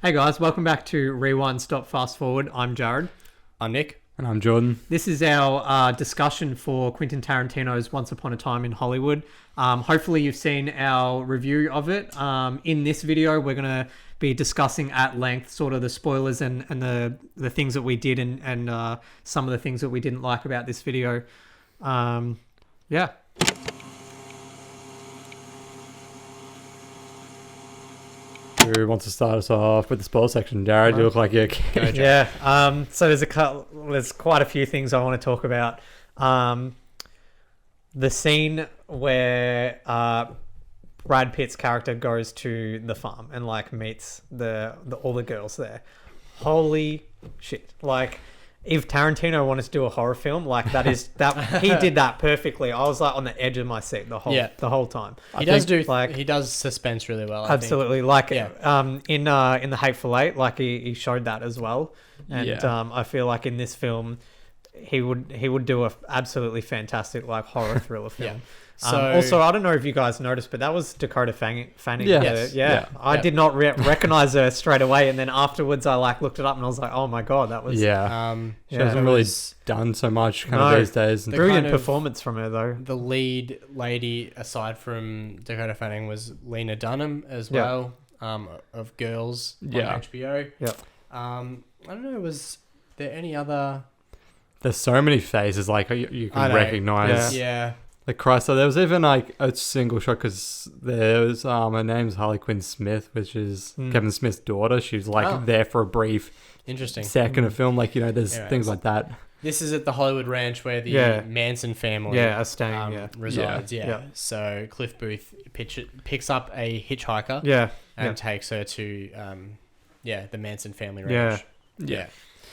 Hey guys, welcome back to Rewind, Stop, Fast Forward. I'm Jared. I'm Nick. And I'm Jordan. This is our discussion for Quentin Tarantino's Once Upon a Time in Hollywood. Hopefully you've seen our review of it. In this video, we're going to be discussing at length sort of the spoilers and the things that we did and some of the things that we didn't like about this video. Yeah. Who wants to start us off with the spoiler section? Jared, you look like you're okay. Yeah. So there's quite a few things I want to talk about. The scene where Brad Pitt's character goes to the farm and like meets all the girls there. Holy shit! Like, if Tarantino wanted to do a horror film, like that he did that perfectly. I was like on the edge of my seat the whole time. He does suspense really well. Absolutely, I think. In the Hateful Eight, like he showed that as well, and I feel like in this film, he would do a absolutely fantastic like horror thriller film. So also, I don't know if you guys noticed, but that was Dakota Fanning. I did not recognize her straight away, and then afterwards, I like looked it up and I was like, oh my god, that was she hasn't really done so much these days. Brilliant performance from her though. The lead lady, aside from Dakota Fanning, was Lena Dunham as well, of Girls on HBO. Yeah. I don't know. Was there any other? There's so many phases like you can recognize. Yeah. Like Christ, so there was even like a single shot because there was her name's Harley Quinn Smith, which is Kevin Smith's daughter. She was like there for a brief second of film. Like, there's things like that. This is at the Hollywood Ranch where the Manson family are staying, resides. Yeah. So Cliff Booth picks up a hitchhiker and takes her to the Manson family ranch. Yeah.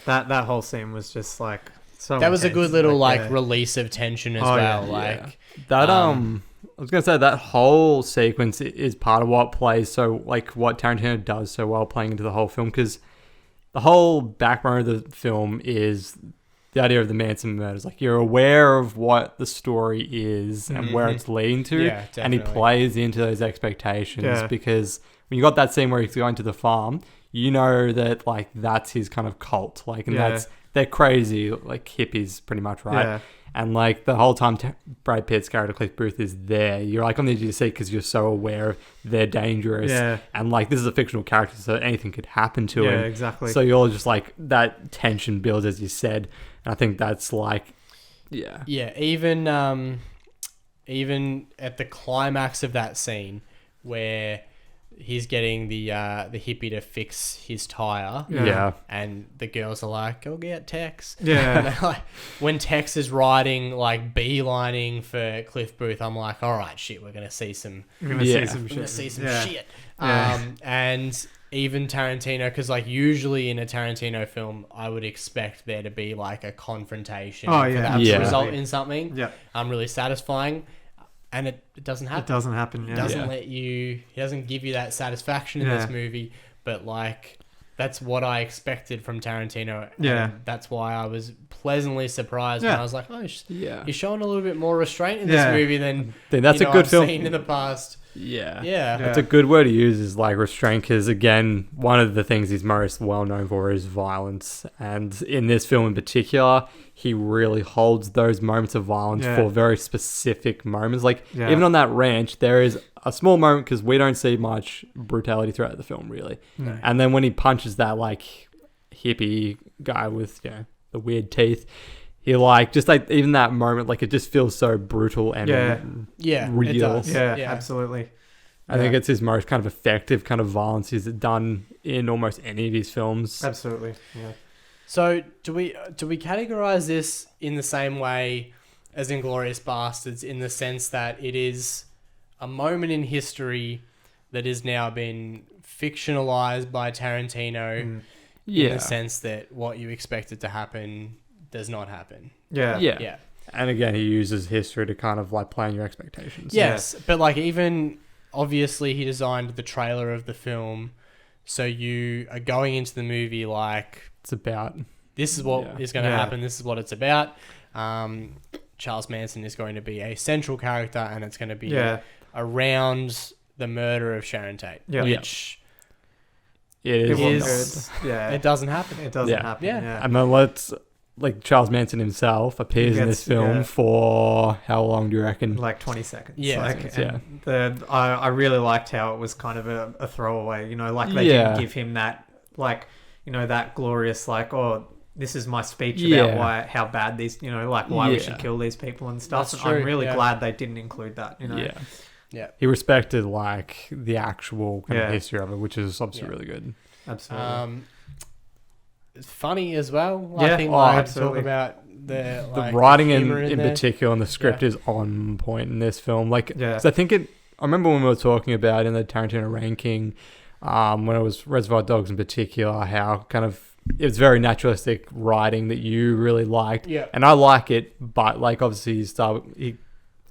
That whole scene was just like so that was intense. a good little release of tension as well. That I was gonna say that whole sequence is part of what plays so like what Tarantino does so well playing into the whole film, because the whole backbone of the film is the idea of the Manson murders. Like, you're aware of what the story is and where it's leading to, and he plays into those expectations because when you got that scene where he's going to the farm, you know that like that's his kind of cult, like, and they're crazy like hippies pretty much, right? And like the whole time Brad Pitt's character Cliff Booth is there, you're like on the edge of your seat because you're so aware they're dangerous, and like this is a fictional character, so anything could happen to him. Exactly. So you're just like, that tension builds, as you said, and I think that's like even at the climax of that scene where he's getting the hippie to fix his tire. And the girls are like, go get Tex. Like, when Tex is riding, like, beelining for Cliff Booth, I'm like, all right, shit, we're going to see some shit. And even Tarantino, because, like, usually in a Tarantino film, I would expect there to be, like, a confrontation for that to result in something really satisfying. And it doesn't happen. It doesn't happen. He doesn't give you that satisfaction in this movie. But like, that's what I expected from Tarantino. And that's why I was pleasantly surprised when I was like, oh, you're showing a little bit more restraint in this movie than that's a good film. I've seen in the past. That's a good word to use, is like restraint, because again, one of the things he's most well known for is violence, and in this film in particular, he really holds those moments of violence for very specific moments. Like even on that ranch, there is a small moment because we don't see much brutality throughout the film really, and then when he punches that like hippie guy with the weird teeth, he like just like even that moment, like it just feels so brutal and real. It does. Absolutely. I think it's his most kind of effective kind of violence he's done in almost any of his films. Absolutely. So do we categorize this in the same way as Inglourious Bastards, in the sense that it is a moment in history that has now been fictionalized by Tarantino in the sense that what you expected to happen does not happen? Yeah. And again, he uses history to kind of like play on your expectations. Yes, but like even obviously he designed the trailer of the film, so you are going into the movie like, it's about, this is what is going to happen, this is what it's about. Charles Manson is going to be a central character, and it's going to be around the murder of Sharon Tate, which It is yeah, it doesn't happen. It doesn't happen. Yeah. And then Charles Manson himself appears in this film for how long do you reckon? Like 20 seconds. Yeah. I really liked how it was kind of a throwaway, like they didn't give him that, like, that glorious, like, oh, this is my speech about how bad these, why we should kill these people and stuff. That's true. I'm really glad they didn't include that, Yeah. He respected like the actual kind of history of it, which is obviously really good. Absolutely. It's funny as well. Yeah. I think absolutely. Talk about the writing in particular and the script is on point in this film. Like, yeah. 'cause I remember when we were talking about in the Tarantino ranking, when it was Reservoir Dogs in particular, how kind of it was very naturalistic writing that you really liked. Yeah. And I like it, but like obviously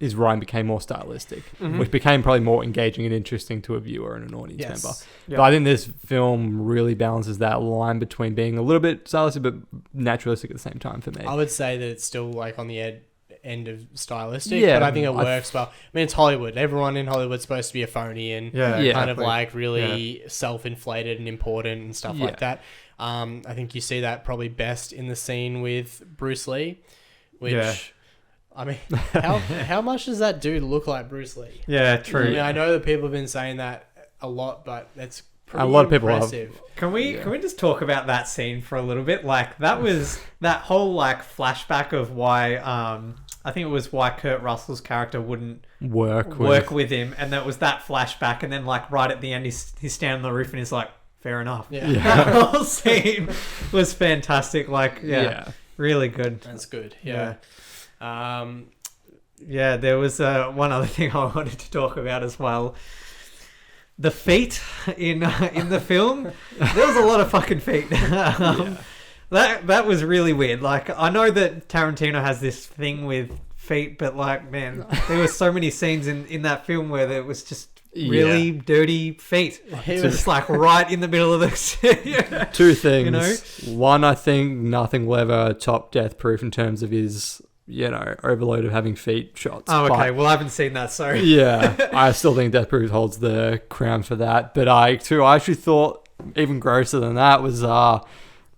his writing became more stylistic, which became probably more engaging and interesting to a viewer and an audience member. Yep. But I think this film really balances that line between being a little bit stylistic but naturalistic at the same time for me. I would say that it's still like on the end of stylistic, but I think it works well. I mean, it's Hollywood. Everyone in Hollywood's supposed to be a phony and kind of like really self-inflated and important and stuff like that. I think you see that probably best in the scene with Bruce Lee, which... I mean, how much does that dude look like BruceLee? Yeah, true. I mean, I know that people have been saying that a lot, but that's pretty a lot of people impressive. have. Can we just talk about that scene for a little bit? Like that was that whole like flashback of why I think it was why Kurt Russell's character wouldn't work with him, and that was that flashback, and then like right at the end he's standing on the roof and he's like, fair enough. Yeah. That whole scene was fantastic. Like really good. That's good. There was one other thing I wanted to talk about as well. The feet in the film. There was a lot of fucking feet. That was really weird. Like, I know that Tarantino has this thing with feet, but like, man, there were so many scenes in that film where there was just really dirty feet. Just like right in the middle of the Two things. One, I think nothing will ever top Death Proof in terms of his overload of having feet shots. Oh, okay. Well, I haven't seen that, sorry. Yeah, I still think Death Proof holds the crown for that. But I actually thought even grosser than that was, I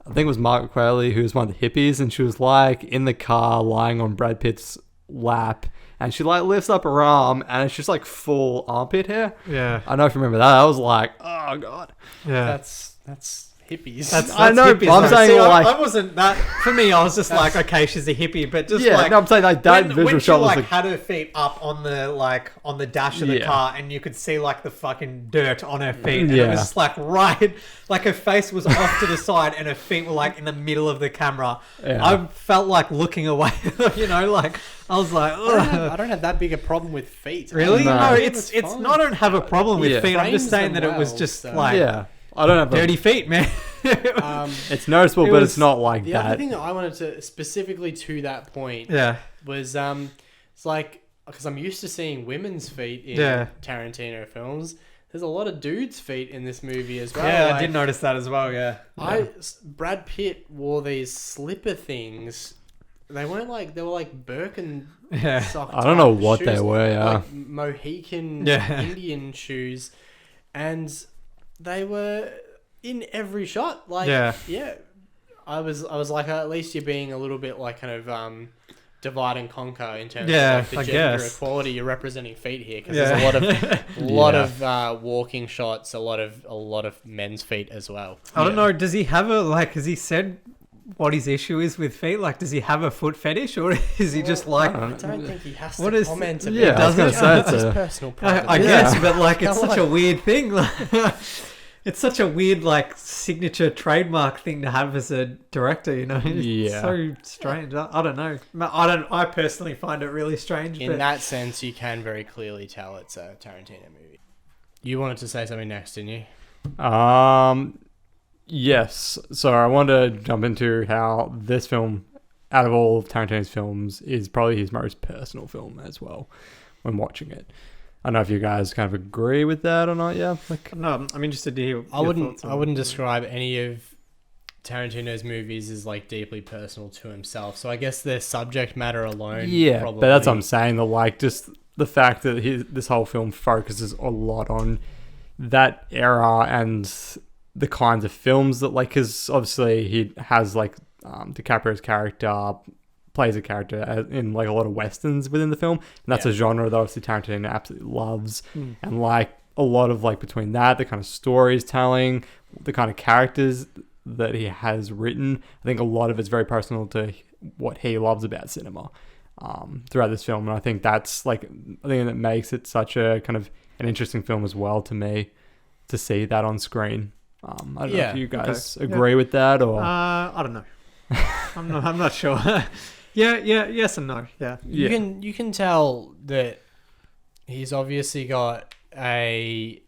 think it was Margaret Qualley, who was one of the hippies, and she was like in the car lying on Brad Pitt's lap, and she like lifts up her arm, and it's just like full armpit hair. Yeah. I don't know if you remember that. I was like, oh, God. Yeah. That's hippies. That's I know, hippies, I'm saying like... I wasn't that... For me, I was just like, okay, she's a hippie, but just I'm saying like that visual shot was... When she had her feet up on the dash of the car, and you could see like the fucking dirt on her feet, and it was just like right... Like her face was off to the side, and her feet were like in the middle of the camera. Yeah. I felt like looking away, like... I was like, I don't have that big a problem with feet. Really? No, it's not. I don't have a problem with feet. I'm just saying that it was just like... Yeah. I don't have dirty feet, man. It's noticeable, but it's not like that. The other thing that I wanted to specifically to that point was it's like, because I'm used to seeing women's feet in Tarantino films. There's a lot of dudes' feet in this movie as well. Yeah, like, I did notice that as well. Yeah. Brad Pitt wore these slipper things. They weren't like, they were like Birkenstock. I don't know what shoes, they were. like Mohican Indian shoes, and they were in every shot. Like, I was like, at least you're being a little bit like kind of divide and conquer in terms of like the gender equality. You're representing feet here because there's a lot of walking shots, a lot of men's feet as well. I don't know. Does he have has he said what his issue is with feet? Like, does he have a foot fetish, or is he just like... I don't think he has to comment about it. Yeah, I was going to say it's his personal problem. I guess, but like, it's such a weird thing. It's such a weird, like, signature trademark thing to have as a director, It's so strange. I don't know. I personally find it really strange. In that sense, you can very clearly tell it's a Tarantino movie. You wanted to say something next, didn't you? Yes. So I wanted to jump into how this film, out of all of Tarantino's films, is probably his most personal film as well when watching it. I don't know if you guys kind of agree with that or not. Yeah, no, I'm interested to hear. I wouldn't describe any of Tarantino's movies as like deeply personal to himself. So I guess their subject matter alone. Yeah, probably... but that's what I'm saying. Just the fact that this whole film focuses a lot on that era and the kinds of films that like, because obviously he has like DiCaprio's character plays a character in like a lot of westerns within the film, and that's a genre that obviously Tarantino absolutely loves. And like a lot of like between that, the kind of stories telling, the kind of characters that he has written, I think a lot of it's very personal to what he loves about cinema throughout this film. And I think that's like, I think that makes it such a kind of an interesting film as well to me, to see that on screen. I don't know if you guys agree with that, or I don't know. I'm not sure. Yes and no. Yeah. You can tell that he's obviously got a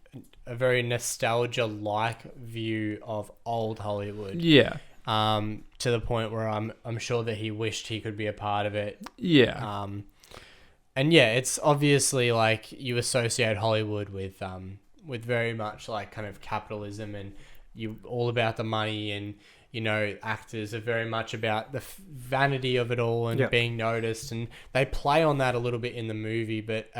very nostalgia-like view of old Hollywood. Yeah. To the point where I'm sure that he wished he could be a part of it. Yeah. And yeah, it's obviously like you associate Hollywood with very much like kind of capitalism, and you all about the money, and you know, actors are very much about the vanity of it all and being noticed, and they play on that a little bit in the movie, but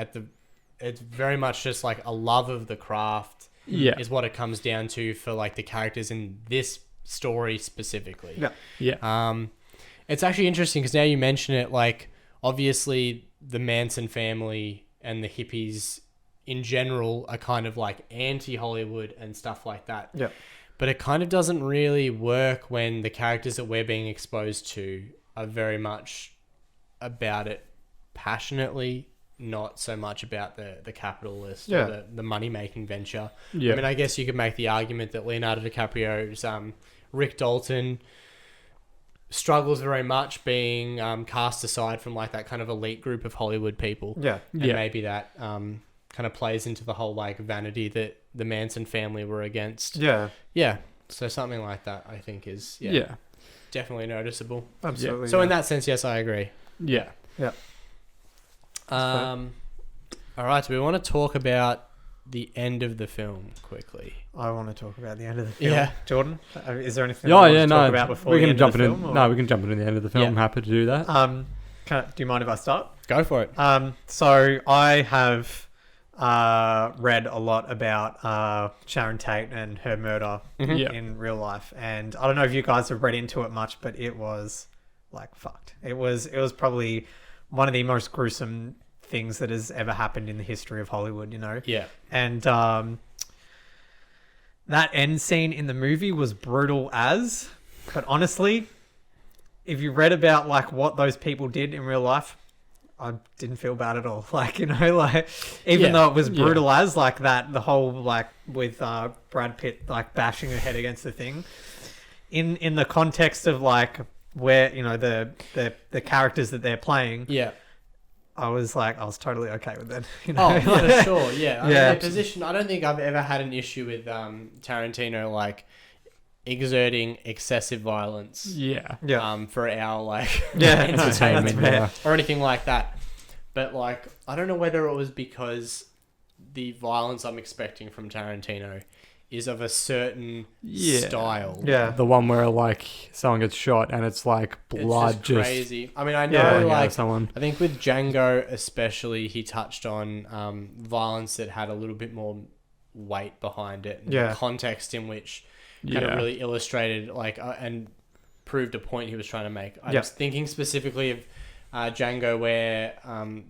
it's very much just like a love of the craft is what it comes down to for like the characters in this story specifically. It's actually interesting because now you mention it, like obviously the Manson family and the hippies in general are kind of like anti-Hollywood and stuff like that. Yeah. But it kind of doesn't really work when the characters that we're being exposed to are very much about it passionately, not so much about the capitalist or the money-making venture. Yeah. I mean, I guess you could make the argument that Leonardo DiCaprio's Rick Dalton struggles very much being cast aside from like that kind of elite group of Hollywood people. Yeah. And maybe that kind of plays into the whole like vanity that the Manson family were against. Yeah. Yeah. So something like that, I think, is definitely noticeable. Absolutely. So in that sense, yes, I agree. Yeah. Yeah. All right. So we want to talk about the end of the film quickly. I want to talk about the end of the film. Yeah. Jordan, is there anything you want to talk about before the end of the film? We can jump into the end of the film. I'm happy to do that. Do you mind if I start? Go for it. So I have read a lot about Sharon Tate and her murder in real life, and I don't know if you guys have read into it much, but it was like fucked. It was probably one of the most gruesome things that has ever happened in the history of Hollywood, you know? Yeah. And that end scene in the movie was brutal as, but honestly, if you read about like what those people did in real life, I didn't feel bad at all. Like, you know, like even though it was brutal as like that, the whole like with Brad Pitt like bashing her head against the thing, in the context of like where, you know, the characters that they're playing. Yeah. I was totally okay with it. You Oh, know? for sure, yeah. I mean, their position, I don't think I've ever had an issue with Tarantino, like, exerting excessive violence. Yeah. For our, like, entertainment or anything like that. But, like, I don't know whether it was because the violence I'm expecting from Tarantino is of a certain style. Yeah. The one where like someone gets shot and it's like blood, it's just crazy. I mean, I know like someone. I think with Django especially, he touched on violence that had a little bit more weight behind it. And the context in which kind of really illustrated like and proved a point he was trying to make. I was thinking specifically of Django where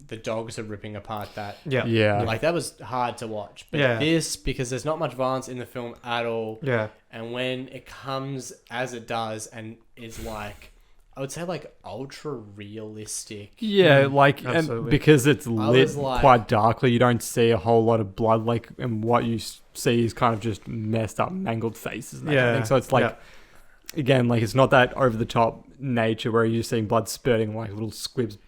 the dogs are ripping apart that. Yeah. Like that was hard to watch. But this, because there's not much violence in the film at all. Yeah. And when it comes as it does and is like, I would say like ultra realistic. Yeah, like and because it's lit quite darkly, you don't see a whole lot of blood. Like, and what you see is kind of just messed up, mangled faces. And that kind of thing. So it's like, again, like it's not that over the top nature where you're seeing blood spurting, like little squibs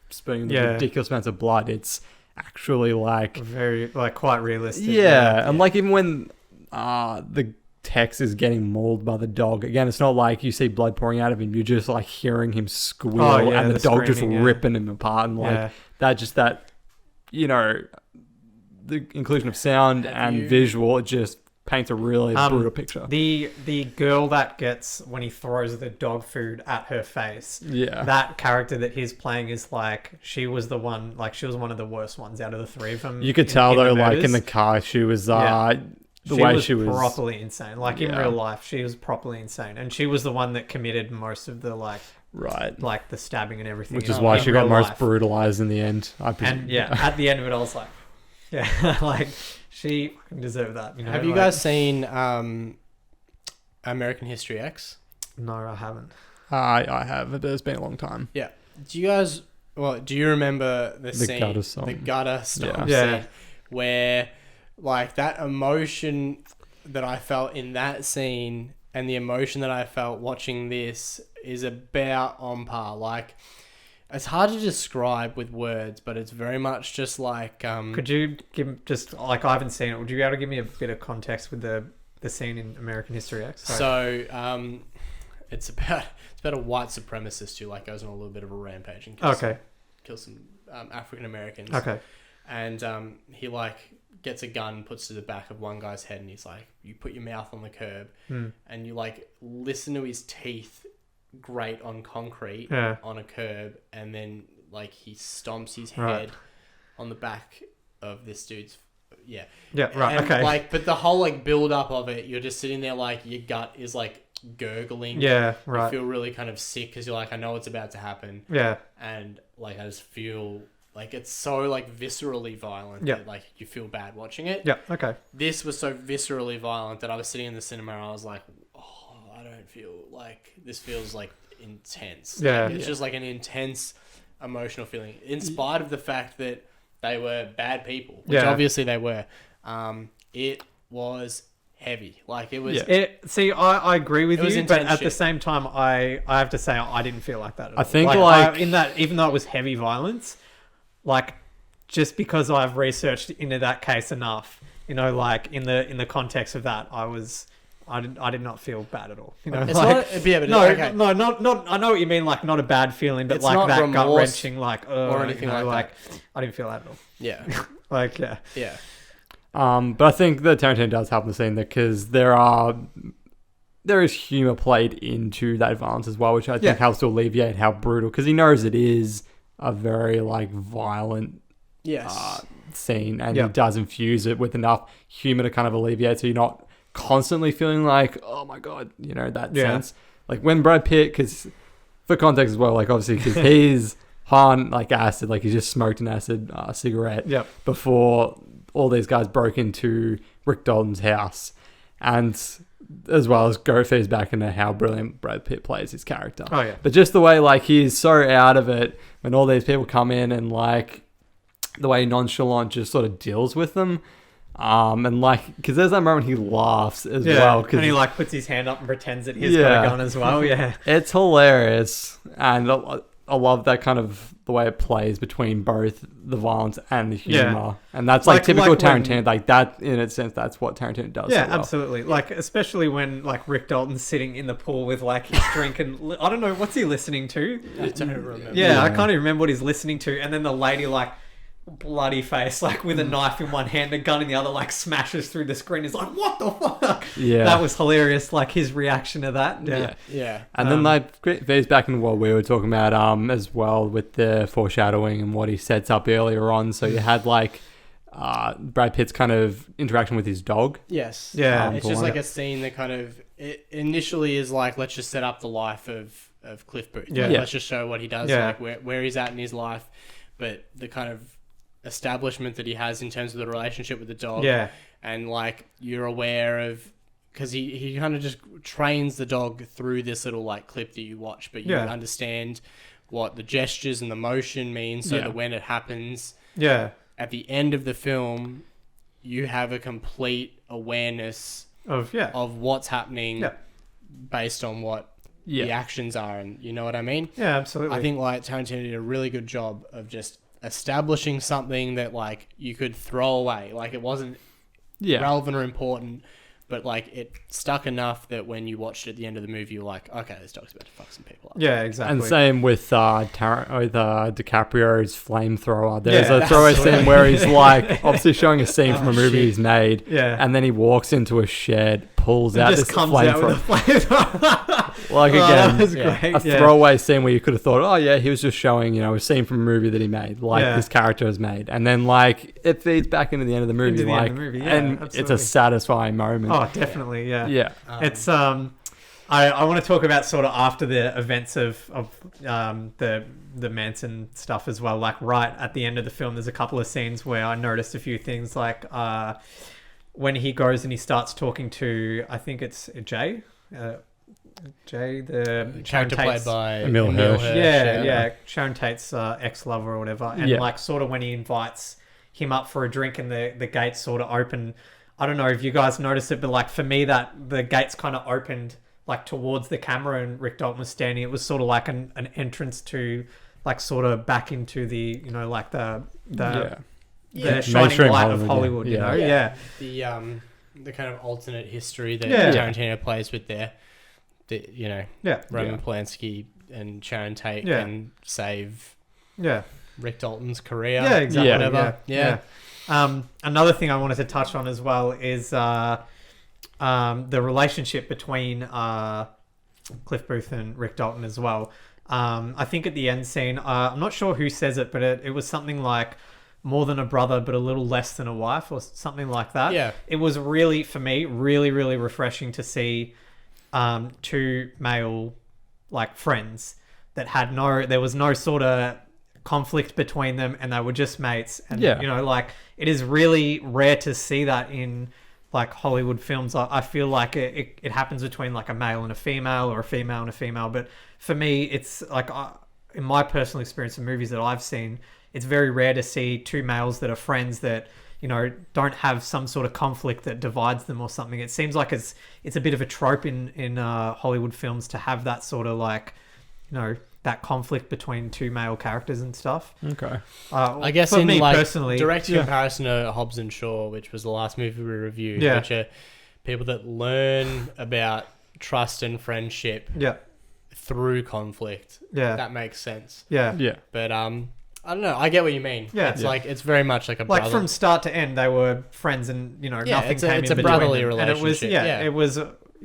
spurting ridiculous amounts of blood. It's actually like very like quite realistic. And like even when the Tex is getting mauled by the dog, again, it's not like you see blood pouring out of him. You're just like hearing him squeal and the dog just ripping him apart, and like that you know, the inclusion of sound and visual, it just paints a really brutal picture. The girl that gets when he throws the dog food at her face. Yeah. That character that he's playing is like she was one of the worst ones out of the three of them. You could tell though, like in the car, she was she was properly insane. Like in real life, she was properly insane, and she was the one that committed most of the like the stabbing and everything. Which is why she got most brutalized in the end. I presume. And at the end of it, I was like, like she deserved that. You know? Have you guys seen American History X? No, I haven't. I have, but it's been a long time. Yeah. Do you remember the scene, gutter song. The gutter song scene, where like that emotion that I felt in that scene and the emotion that I felt watching this is about on par. Like, it's hard to describe with words, but it's very much just like... Could you give just, like, I haven't seen it. Would you be able to give me a bit of context with the scene in American History X? Sorry. So, it's about a white supremacist who, like, goes on a little bit of a rampage and kills some African Americans. Okay. And he, like, gets a gun, puts to the back of one guy's head, and he's like, you put your mouth on the curb, and you, like, listen to his teeth grate on concrete on a curb, and then like he stomps his head on the back of this dude's and, but the whole like build up of it, you're just sitting there like your gut is like gurgling, you feel really kind of sick because you're like, I know it's about to happen, and like I just feel like it's so like viscerally violent that like you feel bad watching it. This was so viscerally violent that I was sitting in the cinema and I was like, I don't feel like this feels like intense. It's just like an intense emotional feeling, in spite of the fact that they were bad people, which obviously they were. It was heavy. Like it was. I agree with you, but at the same time, I have to say I didn't feel like that at all. I think in that, even though it was heavy violence, like just because I've researched into that case enough, you know, like in the context of that, I did not feel bad at all. You know, it's like, not, I know what you mean. Like not a bad feeling, but it's like that remorse, gut wrenching, like or anything like I didn't feel that at all. Yeah, like But I think the Tarantino does help the scene there because there is humor played into that violence as well, which I think helps to alleviate how brutal, because he knows it is a very like violent scene, and he does infuse it with enough humor to kind of alleviate, so you're not constantly feeling like, oh my god, you know, that sense. Like when Brad Pitt, because for context as well, like obviously because he's on like acid, like he just smoked an acid cigarette before all these guys broke into Rick Dalton's house, and as well as go feedback into how brilliant Brad Pitt plays his character. But just the way like he's so out of it when all these people come in, and like the way nonchalant just sort of deals with them. And like, because there's that moment he laughs as well, and he like puts his hand up and pretends that he's got a gun as well. It's hilarious, and I love that kind of the way it plays between both the violence and the humor, and that's like typical Tarantino. Like that, in a sense, that's what Tarantino does. Yeah, so well. Absolutely. Like especially when like Rick Dalton's sitting in the pool with like his drink, and I don't know what's he listening to. I don't remember. I can't even remember what he's listening to, and then the lady like. Bloody face, like with a knife in one hand, a gun in the other, like smashes through the screen. He's like, "What the fuck?" That was hilarious. Like his reaction to that. And then like veers back into what we were talking about, as well with the foreshadowing and what he sets up earlier on. So you had like Brad Pitt's kind of interaction with his dog. Yes. It's just like a scene that kind of it initially is like, let's just set up the life of Cliff Booth. Let's just show what he does, like where he's at in his life, but the kind of establishment that he has in terms of the relationship with the dog, and like you're aware of, because he kind of just trains the dog through this little like clip that you watch, but you understand what the gestures and the motion mean, so that when it happens at the end of the film, you have a complete awareness of what's happening based on what the actions are, and you know what I mean. Absolutely. I think like Tarantino did a really good job of just establishing something that like you could throw away, like it wasn't relevant or important, but like it stuck enough that when you watched it at the end of the movie, you're like, okay, this dog's about to fuck some people up. Yeah, exactly. And same with DiCaprio's flamethrower. There's a throwaway scene where he's like obviously showing a scene from a movie he's made, and then he walks into a shed, pulls out this flamethrower. Like again, a throwaway scene where you could have thought, oh yeah, he was just showing a scene from a movie that he made, like this character has made, and then like it feeds back into the end of the movie, it's a satisfying moment. Oh, definitely, yeah. It's I want to talk about sort of after the events of the Manson stuff as well. Like right at the end of the film, there's a couple of scenes where I noticed a few things, like when he goes and he starts talking to, I think it's Jay, the character played by Emil Hirsch. Yeah, Sharon Tate's ex-lover or whatever, and like sort of when he invites him up for a drink and the gates sort of open. I don't know if you guys noticed it, but like for me, that the gates kind of opened like towards the camera and Rick Dalton was standing. It was sort of like an entrance to like sort of back into the like the shining light of Hollywood. You know, the kind of alternate history that Tarantino plays with there. Roman Polanski and Sharon Tate can save Rick Dalton's career. Yeah, exactly. Whatever. Yeah. Another thing I wanted to touch on as well is the relationship between Cliff Booth and Rick Dalton as well. I think at the end scene, I'm not sure who says it, but it was something like more than a brother, but a little less than a wife, or something like that. Yeah. It was really, for me, really, really refreshing to see two male like friends that had there was no sort of conflict between them, and they were just mates. And like it is really rare to see that in like Hollywood films. I feel like it happens between like a male and a female, or a female and a female, but for me it's like in my personal experience in movies that I've seen, it's very rare to see two males that are friends that don't have some sort of conflict that divides them or something. It seems like it's a bit of a trope in Hollywood films to have that sort of like that conflict between two male characters and stuff. Okay. I guess for in me like personally, direct comparison to Hobbs and Shaw, which was the last movie we reviewed, which are people that learn about trust and friendship through conflict. Yeah. That makes sense. Yeah. Yeah. But I don't know. I get what you mean. Yeah. It's like, it's very much like a brother. Like from start to end, they were friends and, nothing came in between. It's a brotherly relationship. And it was,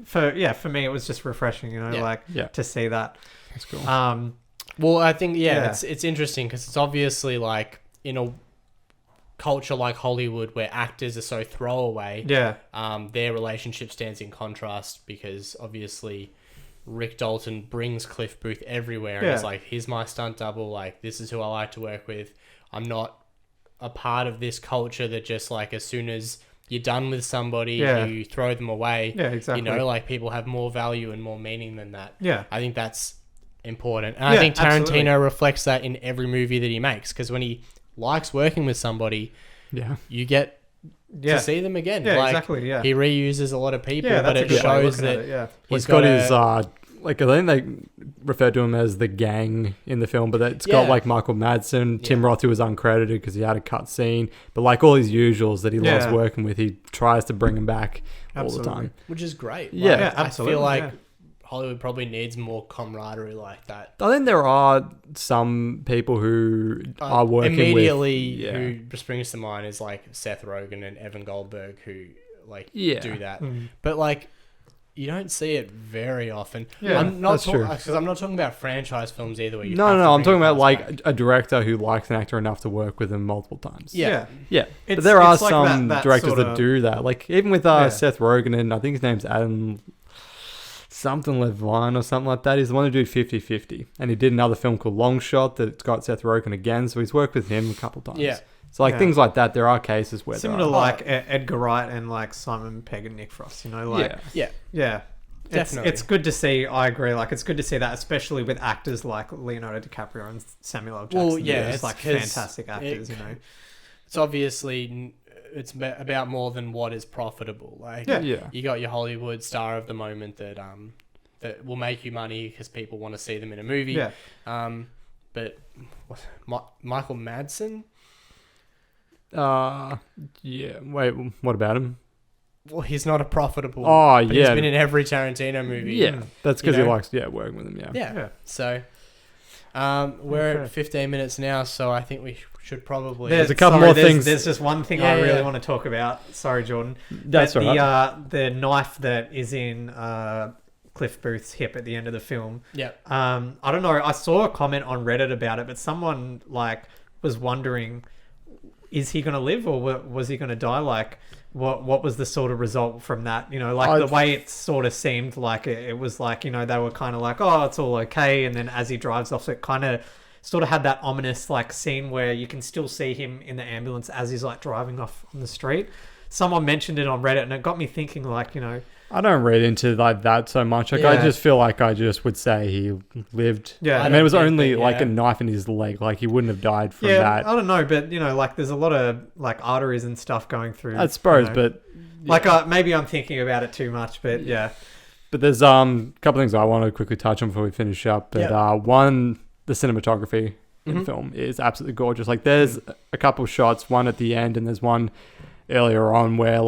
for me, it was just refreshing, to see that. That's cool. Well, I think, it's interesting because it's obviously like in a culture like Hollywood where actors are so throwaway. Yeah. Their relationship stands in contrast because obviously Rick Dalton brings Cliff Booth everywhere and it's like, here's my stunt double, like this is who I like to work with. I'm not a part of this culture that just like as soon as you're done with somebody, you throw them away. Yeah, exactly. Like people have more value and more meaning than that. Yeah. I think that's important. And I think Tarantino reflects that in every movie that he makes because when he likes working with somebody, you get to see them again. Yeah, like, exactly. Yeah. He reuses a lot of people, but it shows that he's got his like I think they refer to him as the gang in the film, but it's got like Michael Madsen, Tim Roth, who was uncredited because he had a cut scene, but like all his usuals that he loves working with, he tries to bring them back all the time, which is great. Yeah, absolutely. I feel like Hollywood probably needs more camaraderie like that. I think there are some people who are working immediately who just brings to mind is like Seth Rogen and Evan Goldberg who like do that, but like you don't see it very often. Yeah, I'm not because I'm not talking about franchise films either. Where you no, I'm talking about like a director who likes an actor enough to work with him multiple times. Yeah. But there are some directors that do that. Like even with Seth Rogen, and I think his name's Adam something Levine or something like that. He's the one who did 50-50, and he did another film called Long Shot that's got Seth Rogen again. So he's worked with him a couple times. Yeah. So like things like that, there are cases where similar to like Edgar Wright and like Simon Pegg and Nick Frost, like definitely. It's good to see. I agree. Like it's good to see that, especially with actors like Leonardo DiCaprio and Samuel L. Jackson. Well, it's like fantastic actors. It's obviously it's about more than what is profitable. Like you got your Hollywood star of the moment that that will make you money because people want to see them in a movie. Yeah. But Michael Madsen. Wait, what about him? well, he's not a profitable. Oh, but yeah. He's been in every Tarantino movie. Yeah, that's because he likes working with him. Yeah. So, we're at 15 minutes now, so I think we should probably. There's a couple more things. There's just one thing I really want to talk about. Sorry, Jordan. That's all right. The knife that is in Cliff Booth's hip at the end of the film. Yeah. I don't know. I saw a comment on Reddit about it, but someone was wondering, is he going to live or was he going to die? Like, what was the sort of result from that? You know, the way it sort of seemed like it was like, you know, they were kind of like, oh, it's all okay. And then as he drives off, it kind of sort of had that ominous scene where you can still see him in the ambulance as he's driving off on the street. Someone mentioned it on Reddit and it got me thinking you know, I don't read into that so much. I just feel like I just would say he lived. Yeah, I mean, it was only a knife in his leg. Like, he wouldn't have died from that. I don't know, but you know, there's a lot of arteries and stuff going through. I suppose, but maybe I'm thinking about it too much, but yeah. But there's a couple things I want to quickly touch on before we finish up. But one, the cinematography in the film is absolutely gorgeous. Like, there's a couple shots, one at the end, and there's one earlier on where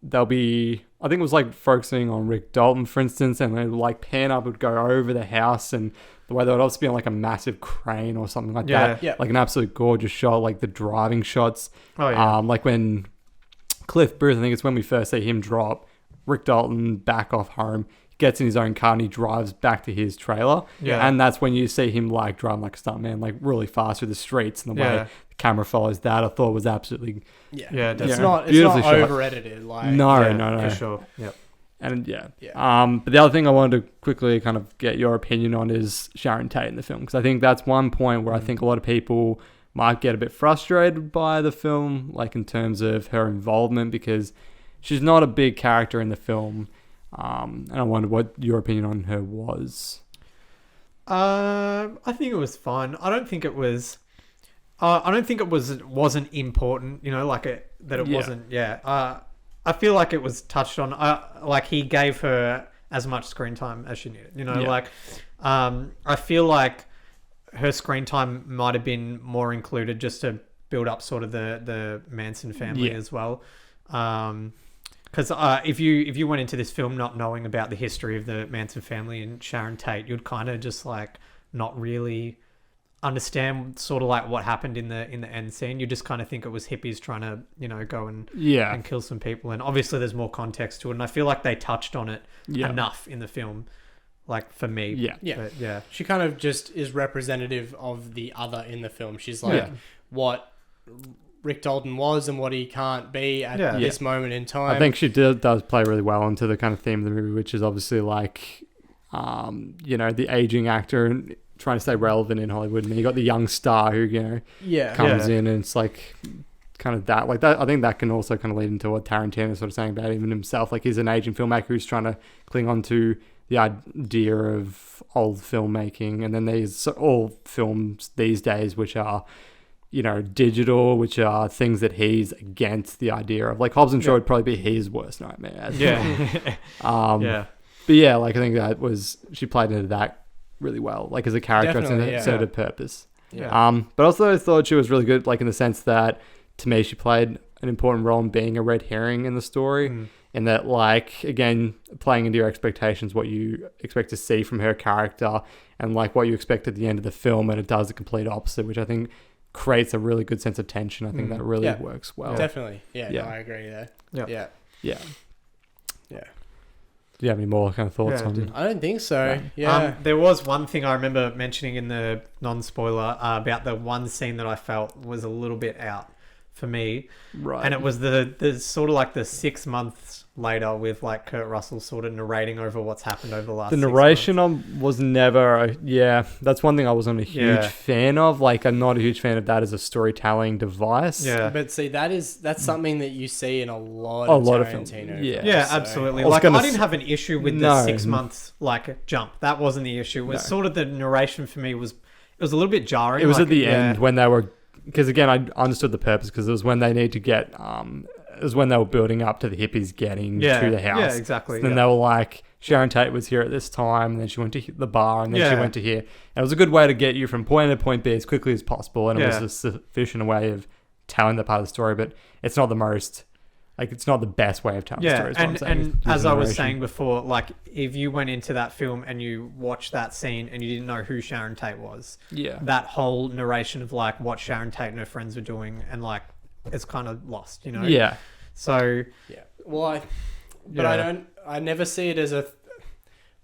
there'll be, I think it was focusing on Rick Dalton, for instance, and then pan up would go over the house, and the way they would also be on a massive crane or something like that. Yeah. Like an absolute gorgeous shot, the driving shots. Oh yeah. When Cliff Booth, I think it's when we first see him drop, Rick Dalton back off home, gets in his own car and he drives back to his trailer. Yeah. And that's when you see him driving like a stuntman, really fast through the streets, and the way the camera follows that, I thought was absolutely it's not over edited. No. For sure. Yep. And but the other thing I wanted to quickly kind of get your opinion on is Sharon Tate in the film, because I think that's one point where I think a lot of people might get a bit frustrated by the film, in terms of her involvement, because she's not a big character in the film. And I wondered what your opinion on her was. I think it was fine. I don't think it was. Wasn't important. You know, wasn't. Yeah. I feel like it was touched on. He gave her as much screen time as she needed. You know, I feel like her screen time might have been more included just to build up sort of the Manson family as well. Because if you went into this film not knowing about the history of the Manson family and Sharon Tate, you'd kind of just not really understand sort of what happened in the end scene. You just kind of think it was hippies trying to, you know, go and kill some people. And obviously there's more context to it. And I feel like they touched on it enough in the film, for me. Yeah. But, she kind of just is representative of the other in the film. She's what Rick Dalton was and what he can't be at this moment in time. I think she does play really well into the kind of theme of the movie, which is obviously you know, the aging actor and trying to stay relevant in Hollywood, and then you got the young star who, you know, comes in, and it's kind of that. I think that can also kind of lead into what Tarantino is sort of saying about even himself. He's an aging filmmaker who's trying to cling on to the idea of old filmmaking, and then there's all films these days which are, you know, digital, which are things that he's against the idea of. Hobbs and Shaw would probably be his worst nightmare. But I think that she played into that really well, as a character and served a purpose. But also I thought she was really good, in the sense that, to me, she played an important role in being a red herring in the story, and that, again, playing into your expectations, what you expect to see from her character, and what you expect at the end of the film, and it does the complete opposite, which I think creates a really good sense of tension. I think that really works well. Definitely. No, I agree there. Yeah. Do you have any more kind of thoughts on it? I don't think so. Yeah. There was one thing I remember mentioning in the non-spoiler about the one scene that I felt was a little bit out for me. Right. And it was the sort of the 6 months later with Kurt Russell sort of narrating over what's happened over the last 6 months. The narration was never, that's one thing I wasn't a huge fan of. I'm not a huge fan of that as a storytelling device. Yeah. But see, that's something that you see in a lot of Tarantino films. Yeah, absolutely. I didn't have an issue with the 6 months jump. That wasn't the issue. It was sort of the narration for me was a little bit jarring. It was at the end when they were, because again, I understood the purpose, because it was when they need to get, it was when they were building up to the hippies getting to the house. Yeah, exactly. And then they were Sharon Tate was here at this time, and then she went to the bar, and then she went to here. And it was a good way to get you from point A to point B as quickly as possible, and it was a sufficient way of telling the part of the story, but it's not the most like it's not the best way of telling stories. And as I was saying before, like if you went into that film and you watched that scene and you didn't know who Sharon Tate was, that whole narration of like what Sharon Tate and her friends were doing, and like it's kind of lost, you know. Yeah. So well, I never see it as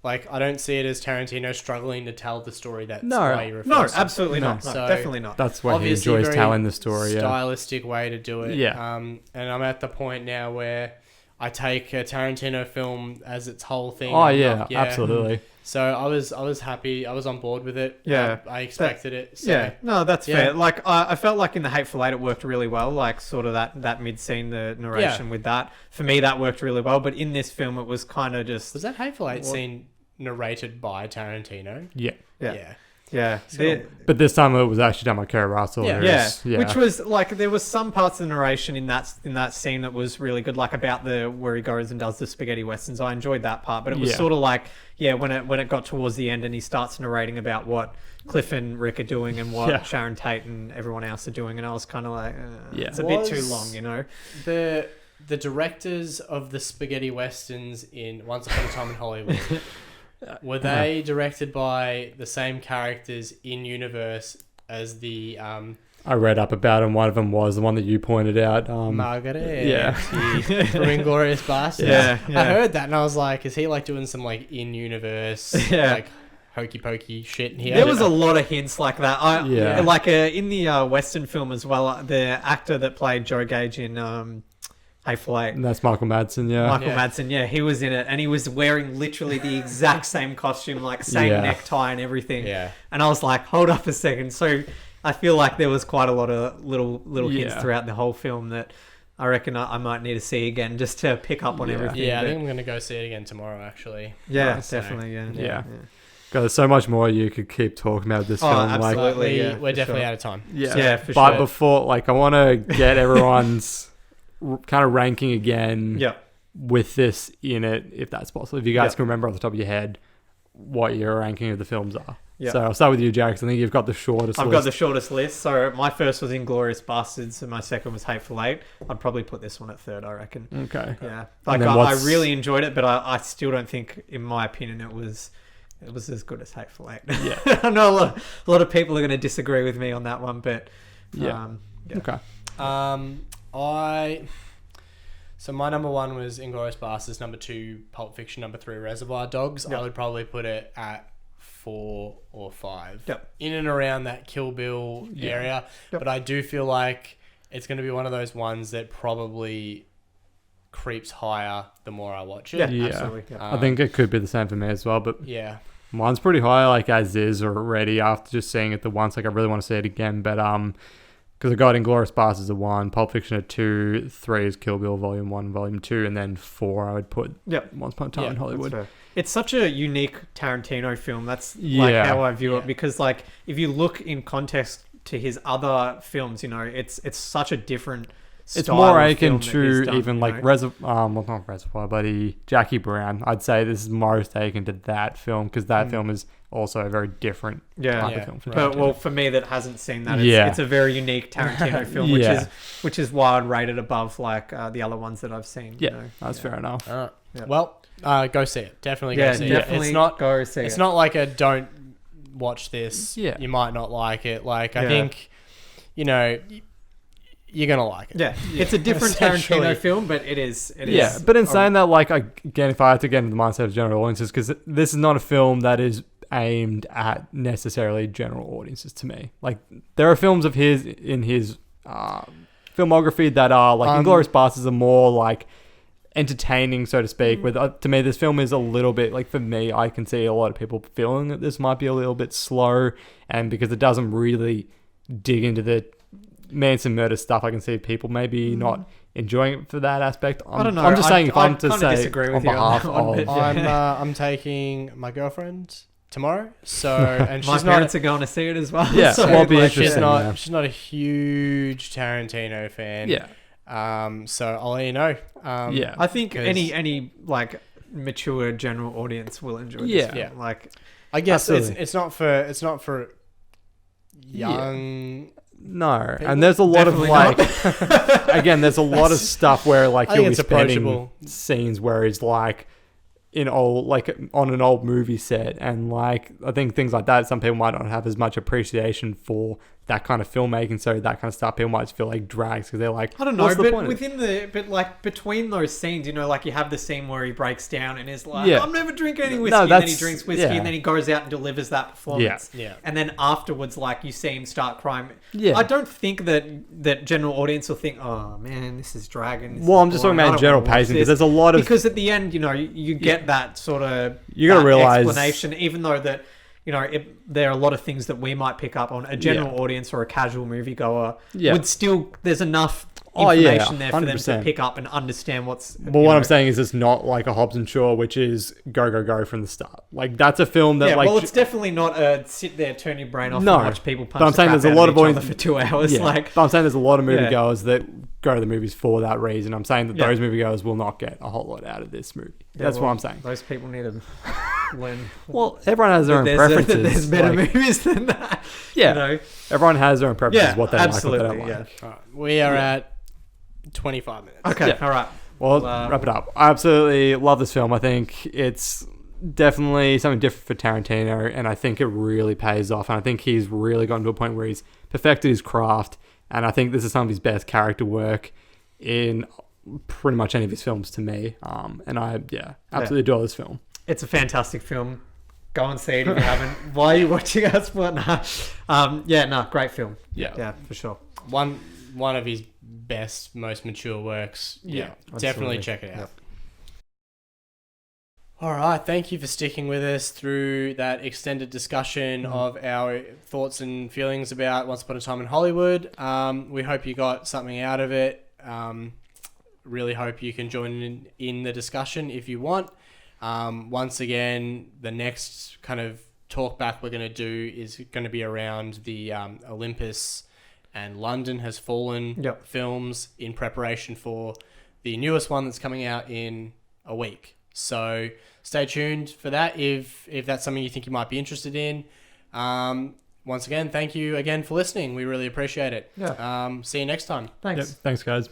I don't see it as Tarantino struggling to tell the story. That's why he refers to. Absolutely not. No, So definitely not. That's why he enjoys telling the story. Stylistic way to do it. Yeah. And I'm at the point now where I take a Tarantino film as its whole thing. Oh absolutely. So I was happy. I was on board with it. Yeah. I expected it. So. No, that's fair. Like I felt like in The Hateful Eight it worked really well. Like sort of that mid scene, the narration with that. For me, that worked really well. But in this film, it was kind of just. Was that Hateful Eight scene narrated by Tarantino? Yeah. But this time it was actually done by Kerry Russell. Which was like there was some parts of the narration in that scene that was really good, like about where he goes and does the spaghetti westerns. I enjoyed that part, but it was sort of like when it got towards the end and he starts narrating about what Cliff and Rick are doing and what Sharon Tate and everyone else are doing, and I was kind of like, it's a bit too long, you know. The directors of the spaghetti westerns in Once Upon a Time in Hollywood. Were they directed by the same characters in universe as the I read up about them. One of them was the one that you pointed out. Margaret. From Inglourious Basterds. I heard that and I was like, is he like doing some like in universe like hokey pokey shit here? There was a lot of hints like that. Like in the Western film as well. The actor that played Joe Gage in Hateful Eight. And that's Michael Madsen, Michael Madsen, he was in it, and he was wearing literally the exact same costume, like same necktie and everything. Yeah. And I was like, hold up a second. So I feel like there was quite a lot of little hints throughout the whole film that I reckon I might need to see again just to pick up on everything. Yeah, I think I'm going to go see it again tomorrow, actually. Yeah, definitely, God, there's so much more you could keep talking about this film. Absolutely, we're definitely out of time. Yeah, for but sure. Before, I want to get everyone's kind of ranking again with this in it, if that's possible. If you guys can remember off the top of your head what your ranking of the films are. So I'll start with you, Jack, 'cause I think you've got the shortest list. I've got the shortest list. So my first was Inglourious Basterds and my second was Hateful Eight. I'd probably put this one at third, I reckon. Okay. Yeah. Like I really enjoyed it, but I still don't think, in my opinion, it was as good as Hateful Eight. Yeah. I know a lot of people are going to disagree with me on that one, but Okay. So my number one was Inglourious Basterds, number two Pulp Fiction, number three Reservoir Dogs. I would probably put it at 4 or 5. In and around that Kill Bill area. But I do feel like it's going to be one of those ones that probably creeps higher the more I watch it. Yeah, absolutely. I think it could be the same for me as well, but mine's pretty high, like as is already after just seeing it the once. Like I really want to see it again, but because I got Inglourious Basterds at 1, Pulp Fiction at 2, 3 is Kill Bill Volume 1, Volume 2, and then 4 I would put Once Upon a Time in Hollywood. It's such a unique Tarantino film. That's like how I view it, because like if you look in context to his other films, you know, it's such a different style. It's more akin to done, even like not Reservoir, but Jackie Brown. I'd say this is most akin to that film, because that film is also a very different type of film. But for me that hasn't seen that, it's a very unique Tarantino film, which is why I'd rate it above like the other ones that I've seen. That's fair enough. Well, go see it. Definitely go see it. It's not go see it's not like a don't watch this. You might not like it. Like I think, you know, you're gonna like it. It's a different Tarantino film, but it is. But in saying that, like again, if I had to get into the mindset of general audiences, because this is not a film that is aimed at necessarily general audiences to me. Like there are films of his in his filmography that are like Inglourious Basterds are more like entertaining, so to speak. With to me, this film is a little bit like, for me, I can see a lot of people feeling that this might be a little bit slow, and because it doesn't really dig into the Manson murder stuff, I can see people maybe not enjoying it for that aspect. I don't know. I'm just saying, if I'm to say disagree with on behalf you on that one, of, I'm taking my girlfriend tomorrow, so and my she's parents are going to see it as well. So it'll be interesting. She's not a huge Tarantino fan. So I'll let you know. I think any like mature general audience will enjoy this film. Like I guess it's not for young No, and there's a lot of like, again, there's a lot of stuff where like you'll be spending scenes where he's like on an old movie set, and like I think things like that, some people might not have as much appreciation for that kind of filmmaking, so that kind of stuff people might just feel like drags because they're like, I don't know, but like between those scenes, you know, like you have the scene where he breaks down and is like, I'm never drinking any whiskey, and then he drinks whiskey, and then he goes out and delivers that performance, and then afterwards, like you see him start crying. I don't think that general audience will think, oh man, this is dragging. Well, I'm just talking about general pacing because there's a lot of, because at the end, you know, you get that sort of you got to realize explanation, even though that, you know, there are a lot of things that we might pick up on. A general audience or a casual moviegoer would still, there's enough information there for them to pick up and understand what's... Well, what I'm saying is it's not like a Hobbs and Shaw, which is go from the start. Like, that's a film that like... well, it's definitely not a sit there, turn your brain off and watch people punch but I'm saying there's a lot of audience for 2 hours. But I'm saying there's a lot of moviegoers that go to the movies for that reason. I'm saying that those moviegoers will not get a whole lot out of this movie. That's what I'm saying. Those people need to... Well, everyone has their own preferences. There's better movies than that. Yeah, you know? Everyone has their own preferences. What they absolutely, like, what they don't like. Right, we are at 25 minutes. Okay, all right. Well, wrap it up. I absolutely love this film. I think it's definitely something different for Tarantino, and I think it really pays off. And I think he's really gotten to a point where he's perfected his craft, and I think this is some of his best character work in pretty much any of his films to me. And I absolutely adore this film. It's a fantastic film. Go and see it if you haven't. Why are you watching us? But great film. Yeah, for sure. One of his best, most mature works. Yeah, definitely check it out. Yep. All right, thank you for sticking with us through that extended discussion of our thoughts and feelings about Once Upon a Time in Hollywood. We hope you got something out of it. Really hope you can join in the discussion if you want. Once again, the next kind of talk back we're going to do is going to be around the Olympus and London Has Fallen films in preparation for the newest one that's coming out in a week. So stay tuned for that if that's something you think you might be interested in. Once again, thank you again for listening. We really appreciate it. See you next time. Thanks. Thanks, guys.